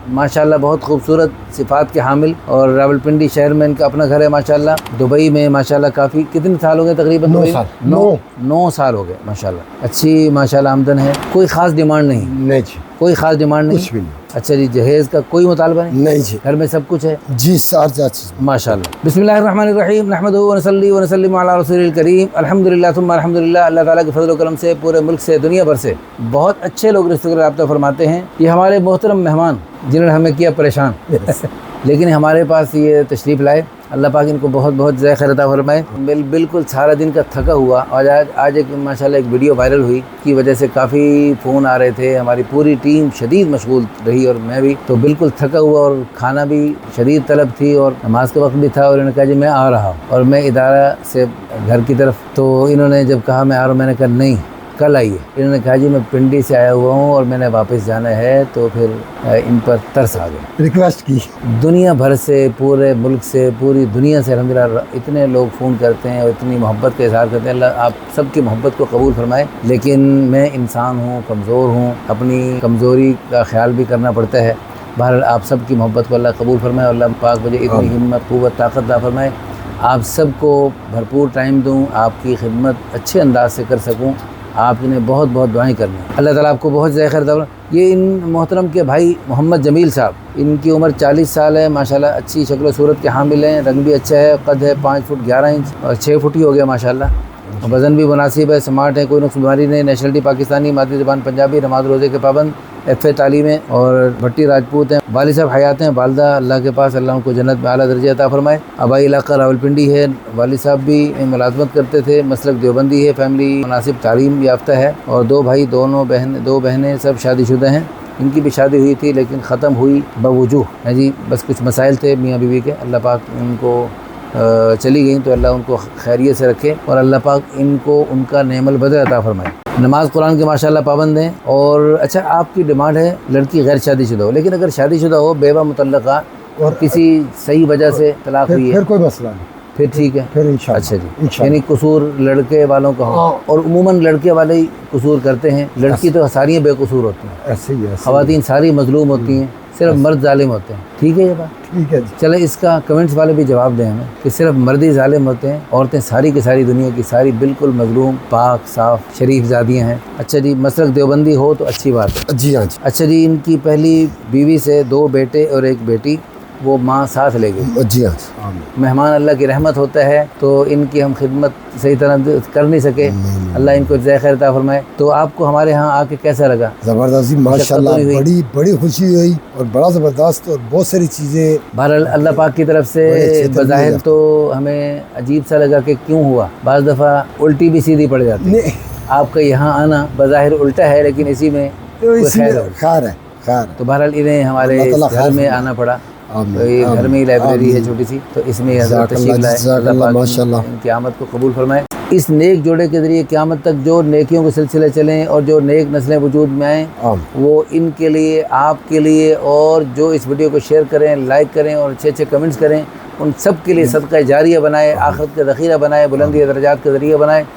माशाल्लाह बहुत खूबसूरत सिफ़ात के हामिल, और रावलपिंडी शहर में इनका अपना घर है माशाल्लाह। दुबई में माशाल्लाह काफ़ी, कितने साल हो गए तकरीबन? 9 साल। 9 साल हो गए माशाल्लाह। अच्छी माशाल्लाह आमदन है। कोई ख़ास डिमांड नहीं? नहीं जी, कोई ख़ास डिमांड नहीं? कुछ भी नहीं। अच्छा जी, जहेज़ का कोई मुतालबा नहीं? नहीं जी, घर में सब कुछ है जी, सारा चीज़ माशाल्लाह। बिस्मिल्लाहिर्रहमानिर्रहीम, नहमदुहु व नसल्ली व नसल्लिमु अला रसूलिल करीम, अल्हम्दुलिल्लाह सुम्मा अल्हम्दुलिल्लाह। अल्लाह ताला के फजल व करम से पूरे मुल्क से, दुनिया भर से बहुत अच्छे लोग रिश्तों का राब्ता फरमाते हैं। ये हमारे मोहतरम मेहमान जिन्होंने हमें किया परेशान लेकिन हमारे पास ये तशरीफ़ लाए, अल्लाह पाक इनको बहुत बहुत ज़य खैर अता फरमाए। बिल्कुल सारा दिन का थका हुआ, और आज एक माशाल्लाह एक वीडियो वायरल हुई की वजह से काफ़ी फ़ोन आ रहे थे। हमारी पूरी टीम शदीद मशगूल रही और मैं भी, तो बिल्कुल थका हुआ, और खाना भी शदीद तलब थी और नमाज का वक्त भी था। और इन्होंने कहा जी मैं आ रहा हूँ, और मैं इदारा से घर की तरफ, तो इन्होंने जब कहा मैं आ रहा हूँ, मैंने कहा नहीं कल आइए। इन्होंने कहा जी मैं पिंडी से आया हुआ हूँ और मैंने वापस जाना है, तो फिर इन पर तरस आ गया। रिक्वेस्ट की दुनिया भर से, पूरे मुल्क से, पूरी दुनिया से अल्हम्दुलिल्लाह इतने लोग फ़ोन करते हैं और इतनी मोहब्बत का इज़हार करते हैं। अल्लाह आप सबकी मोहब्बत को कबूल फरमाए। लेकिन मैं इंसान हूँ, कमज़ोर हूँ, अपनी कमज़ोरी का ख्याल भी करना पड़ता है। बहरहाल आप सबकी मोहब्बत को अल्लाह कबूल फरमाए, अल्लाह पाक मुझे इतनी हिम्मत, क़ुव्वत, ताकत अता फरमाए, आप सबको भरपूर टाइम दूँ, आपकी खिदमत अच्छे अंदाज से कर सकूँ। आपने बहुत बहुत दुआएं करनी है। अल्लाह ताला आपको बहुत ज़य खैर अता। ये इन मोहतरम के भाई मोहम्मद जमील साहब, इनकी उम्र 40 साल है माशाल्लाह। अच्छी शक्ल सूरत के हामिल हैं, रंग भी अच्छा है, कद है 5 फुट 11 इंच और 6 फुट ही हो गया माशाल्लाह। वज़न भी मुनासिब है, स्मार्ट है, कोई नुक्स बीमारी नहीं, नेशनलिटी पाकिस्तानी, मादरी ज़बान पंजाबी, नमाज रोज़े के पाबंद, FA तालीम है और भट्टी राजपूत हैं। वालिद साहब हयात हैं, वालदा अल्लाह के पास, अल्लाह उनको जन्नत में आला दर्जा अता फरमाए। आबाई इलाका रावलपिंडी है। वालिद साहब भी मुलाजमत करते थे, मसलक देवबंदी है, फैमिली मुनासिब तालीम याफ्ता है, और 2 भाई, 2 बहनें सब शादीशुदा हैं। इनकी भी शादी हुई थी लेकिन ख़त्म हुई बवजूह है जी, बस कुछ मसाइल थे मियाँ बीवी के। अल्लाह पाक उनको चली गई तो अल्लाह उनको खैरियत से रखे, और अल्लाह पाक इनको उनका नेमल बदल अता फरमाए। नमाज कुरान के माशाल्लाह पाबंद हैं। और अच्छा, आपकी डिमांड है लड़की गैर शादीशुदा हो, लेकिन अगर शादीशुदा हो, बेवा, मुतल्लका और किसी सही वजह से तलाक हुई है, फिर कोई मसला नहीं, फिर ठीक है, फिर इंशाल्लाह। अच्छा जी, यानी कसूर लड़के वालों का हो, और उमूमन लड़के वाले ही कसूर करते हैं, लड़की तो सारी बेकसूर होती हैं, ऐसे ही है। ख़वातीन सारी मजलूम होती हैं, सिर्फ मर्द जालिम होते हैं। ठीक है ये बात? ठीक है जी। चले इसका कमेंट्स वाले भी जवाब दें हमें कि सिर्फ मर्द ही जालिम होते हैं, औरतें सारी की सारी दुनिया की सारी बिल्कुल मजलूम, पाक, साफ, शरीफ ज़ादियाँ हैं। अच्छा जी, मसलक देवबंदी हो तो अच्छी बात है। जी हाँ जी। अच्छा जी, इनकी पहली बीवी से 2 बेटे और 1 बेटी, वो माँ साथ ले गई। जी हाँ, मेहमान अल्लाह की रहमत होता है, तो इनकी हम खिदमत सही तरह कर नहीं सके। अल्लाह इनको ज़य खैर अता फरमाए। तो आपको हमारे यहाँ आके कैसा लगा? ज़बरदस्त माशाल्लाह, बड़ी खुशी हुई और बड़ा ज़बरदस्त, और बहुत सारी चीज़ें। बहरहाल अल्लाह पाक की तरफ से बज़ाहिर तो हमें अजीब सा लगा कि क्यों हुआ, बाज़ दफ़ा उल्टी भी सीधी पड़ जाती है। आपका यहाँ आना बज़ाहिर उल्टा है, लेकिन इसी में खैर है। तो बहरहाल इन्हें हमारे घर में आना पड़ा। तो ये घर में ही लाइब्रेरी है छोटी सी, तो इसमें तशरीफ लाए। माशाल्लाह इनकी आमद को कबूल फरमाए। इस नेक जोड़े के ज़रिए क़यामत तक जो नेकियों के सिलसिले चलें और जो नेक नस्लें वजूद में आएँ, वो इनके लिए, आपके लिए, और जो इस वीडियो को शेयर करें, लाइक करें और अच्छे अच्छे कमेंट्स करें, उन सब के लिए सदका जारिया बनाए, आखिरत का ज़ख़ीरा बनाए, बुलंदी दर्जात का ज़रिया बनाए।